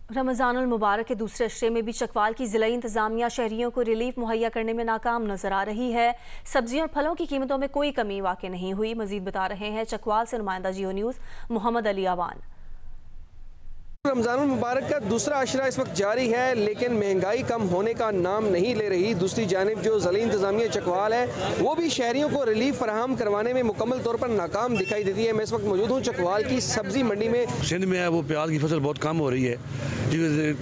रमज़ानुल मुबारक के दूसरे अशरे में भी चकवाल की ज़िला इंतज़ामिया शहरियों को रिलीफ मुहैया करने में नाकाम नजर आ रही है। सब्जियों और फलों की कीमतों में कोई कमी वाक़ई नहीं हुई। मजीद बता रहे हैं चकवाल से नुमाइंदा जियो न्यूज़ मोहम्मद अली आवान। रमज़ानुल मुबारक का दूसरा अशरा इस वक्त जारी है, लेकिन महंगाई कम होने का नाम नहीं ले रही। दूसरी जानिब जो ज़िला इंतज़ामिया चकवाल है वो भी शहरियों को रिलीफ फराहम करवाने में मुकम्मल तौर पर नाकाम दिखाई देती है। मैं इस वक्त मौजूद हूँ चकवाल की सब्जी मंडी में। सिंध में है वो प्याज की फसल बहुत कम हो रही है,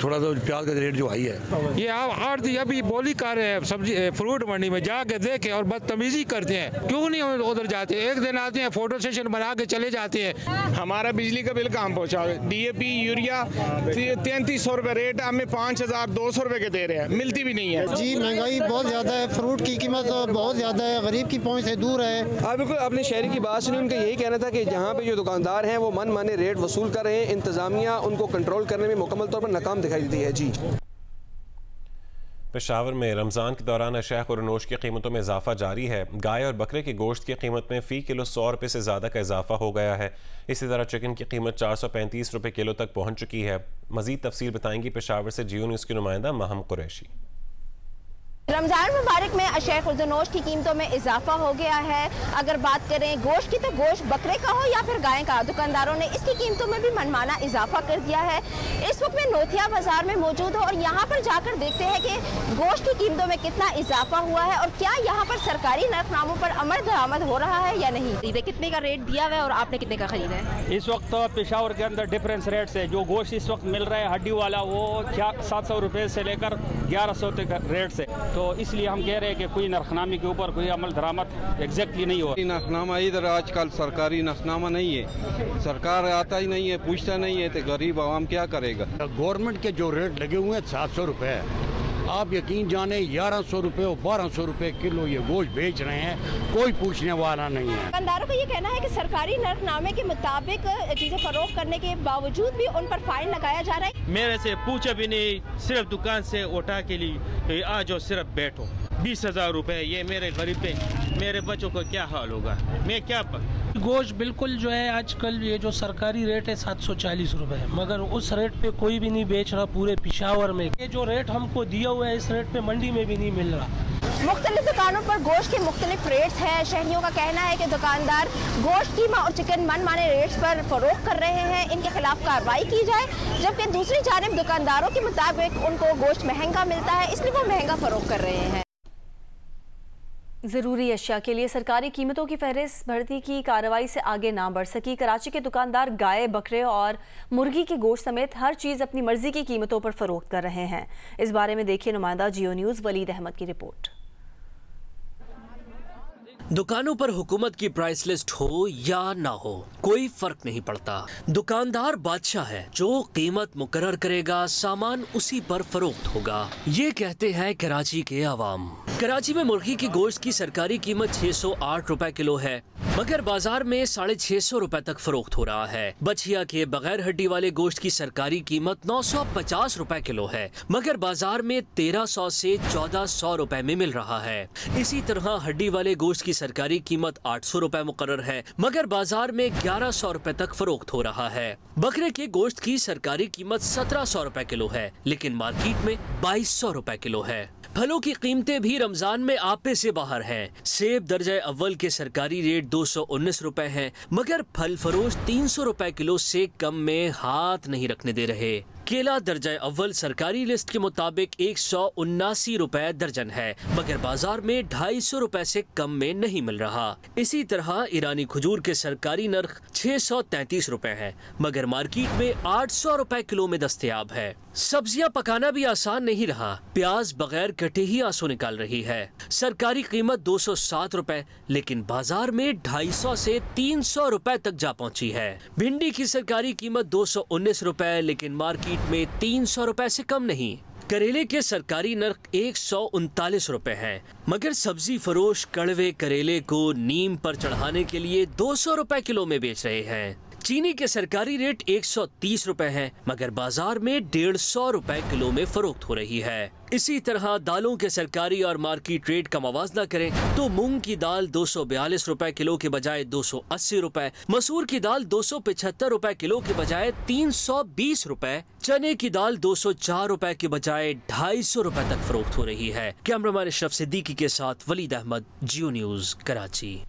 थोड़ा सा प्याज का रेट जो हाई है। ये आड़ती अभी बोली कर रहे हैं सब्जी फ्रूट मंडी में जाके देखे और बदतमीजी करते हैं। क्यों नहीं उधर जाते? एक दिन आते हैं, फोटो सेशन बना के चले जाते हैं। हमारा बिजली का बिल कहाँ पहुँचा? DAP यूरिया 3300 रुपए रेट, हमें 5200 रुपए के दे रहे हैं, मिलती भी नहीं है। जी महंगाई बहुत ज़्यादा है, फ्रूट की कीमत बहुत ज़्यादा है, गरीब की पहुँच से दूर है। हाँ बिल्कुल, आपने शहरी की बात सुनी। उनका यही कहना था कि जहाँ पे जो दुकानदार हैं वो मन माने रेट वसूल कर रहे हैं, इंतज़ामिया उनको कंट्रोल करने में मुकम्मल तौर पर नाकाम दिखाई देती है। जी, पेशावर में रमज़ान के दौरान अशयाह खुरनोश की कीमतों में इजाफा जारी है। गाय और बकरे के गोश्त की कीमत में फ़ी किलो 100 रुपये से ज़्यादा का इजाफा हो गया है। इसी तरह चिकन की कीमत 435 रुपये किलो तक पहुँच चुकी है। मज़ीद तफसील बताएंगी पेशावर से जियो न्यूज़ की नुमाइंदा महम कुरैशी। रमज़ान मुबारक में अशयाह खुर्दनोश की कीमतों में इजाफा हो गया है। अगर बात करें गोश्त की तो गोश्त बकरे का हो या फिर गाय का, दुकानदारों ने इसकी कीमतों में भी मनमाना इजाफा कर दिया है। इस वक्त मैं नोथिया बाजार में मौजूद हूँ और यहाँ पर जाकर देखते हैं कि गोश्त की कीमतों में कितना इजाफा हुआ है और क्या यहाँ पर सरकारी नरफनामों पर अमल दरामद हो रहा है या नहीं। कितने का रेट दिया हुआ है और आपने कितने का खरीदा है? इस वक्त पेशावर के अंदर डिफरेंस रेट से जो गोश्त इस वक्त मिल रहा है हड्डी वाला वो 700 रुपये से लेकर 1100 तक रेट से, तो इसलिए हम कह रहे हैं कि कोई नरखनामी के ऊपर कोई अमल दरामद एग्जैक्टली नहीं हो। नरखनामा इधर आजकल सरकारी नरखनामा नहीं है, सरकार आता ही नहीं है, पूछता नहीं है, तो गरीब आवाम क्या करेगा। गवर्नमेंट के जो रेट लगे हुए हैं 700 रुपये, आप यकीन जाने 1100 रुपये और 1200 रुपये किलो ये गोश्त बेच रहे हैं, कोई पूछने वाला नहीं है। दुकानदारों का ये कहना है कि सरकारी नरखनामे के मुताबिक चीजें फरोख्त करने के बावजूद भी उन पर फाइन लगाया जा रहा है। मेरे से पूछा भी नहीं, सिर्फ दुकान से उठा के लिए आ जाओ, सिर्फ बैठो। 20,000 रुपए, ये मेरे गरीब पे मेरे बच्चों का क्या हाल होगा? मैं क्या गोश्त बिल्कुल जो है आजकल ये जो सरकारी रेट है 740 रुपए, मगर उस रेट पे कोई भी नहीं बेच रहा पूरे पेशावर में। ये जो रेट हमको दिया हुआ है इस रेट पे मंडी में भी नहीं मिल रहा। मुख्तलिफ दुकानों पर गोश्त के मुख्तलिफ रेट्स हैं। शहरियों का कहना है कि दुकानदार गोश्त कीमा और चिकन मनमाने रेट्स पर फरोख्त कर रहे हैं, इनके खिलाफ कार्रवाई की जाए। जबकि दूसरी जानिब दुकानदारों के मुताबिक उनको गोश्त महंगा मिलता है, इसलिए वो महंगा फरोख्त कर रहे हैं। ज़रूरी अशिया के लिए सरकारी कीमतों की फहरिस्त भर्ती की कार्रवाई से आगे ना बढ़ सकी। कराची के दुकानदार गाय, बकरे और मुर्गी के गोश्त समेत हर चीज़ अपनी मर्जी की कीमतों पर फरोख्त कर रहे हैं। इस बारे में देखिए नुमाइंदा जियो न्यूज़ वलीद अहमद की रिपोर्ट। दुकानों पर हुकूमत की प्राइस लिस्ट हो या ना हो कोई फर्क नहीं पड़ता। दुकानदार बादशाह है, जो कीमत मुकर्रर करेगा सामान उसी पर फरोख्त होगा। ये कहते हैं कराची के आवाम। कराची में मुर्गी की गोश्त की सरकारी कीमत 608 रुपए किलो है, मगर बाजार में 650 रुपए तक फरोख्त हो रहा है। बछिया के बगैर हड्डी वाले गोश्त की सरकारी कीमत 950 रुपए किलो है, मगर बाजार में 1300 से 1400 रुपए में मिल रहा है। इसी तरह हड्डी वाले गोश्त की सरकारी कीमत 800 रुपए मुकर्रर है, मगर बाजार में 1100 रुपए तक फरोख्त हो रहा है। बकरे के गोश्त की सरकारी कीमत 1700 रुपए किलो है, लेकिन मार्केट में 2200 रुपए किलो है। फलों की कीमतें भी रमजान में आपे से बाहर हैं। सेब दर्जा अव्वल के सरकारी रेट 219 रुपए हैं, मगर फल फरोश 300 रुपए किलो से कम में हाथ नहीं रखने दे रहे। केला दर्जा अव्वल सरकारी लिस्ट के मुताबिक 179 रुपए दर्जन है, मगर बाजार में 250 रुपए से कम में नहीं मिल रहा। इसी तरह ईरानी खजूर के सरकारी नर्ख 633 रुपए है, मगर मार्केट में 800 रुपए किलो में दस्तयाब है। सब्जियां पकाना भी आसान नहीं रहा, प्याज बगैर कटे ही आंसू निकाल रही है। सरकारी कीमत 207 रुपए, लेकिन बाजार में 250 से 300 रुपए तक जा पहुंची है। भिंडी की सरकारी कीमत 219 रुपए, लेकिन मार्केट में 300 रुपए से कम नहीं। करेले के सरकारी नर्ख 139 रुपए है, मगर सब्जी फरोश कड़वे करेले को नीम पर चढ़ाने के लिए 200 रुपए किलो में बेच रहे हैं। चीनी के सरकारी रेट 130 रुपए है, मगर बाजार में 150 रुपए किलो में फरोख्त हो रही है। इसी तरह दालों के सरकारी और मार्केट रेट का मवाजना करें तो मूंग की दाल 242 रुपए किलो के बजाय 280 रुपए, मसूर की दाल 275 रुपए किलो के बजाय 320 रुपए, चने की दाल 204 रुपए के बजाय 250 रुपए तक फरोख्त हो रही है। कैमरामैन अशरफ सिद्दीकी के साथ वलीद अहमद, जियो न्यूज़, कराची।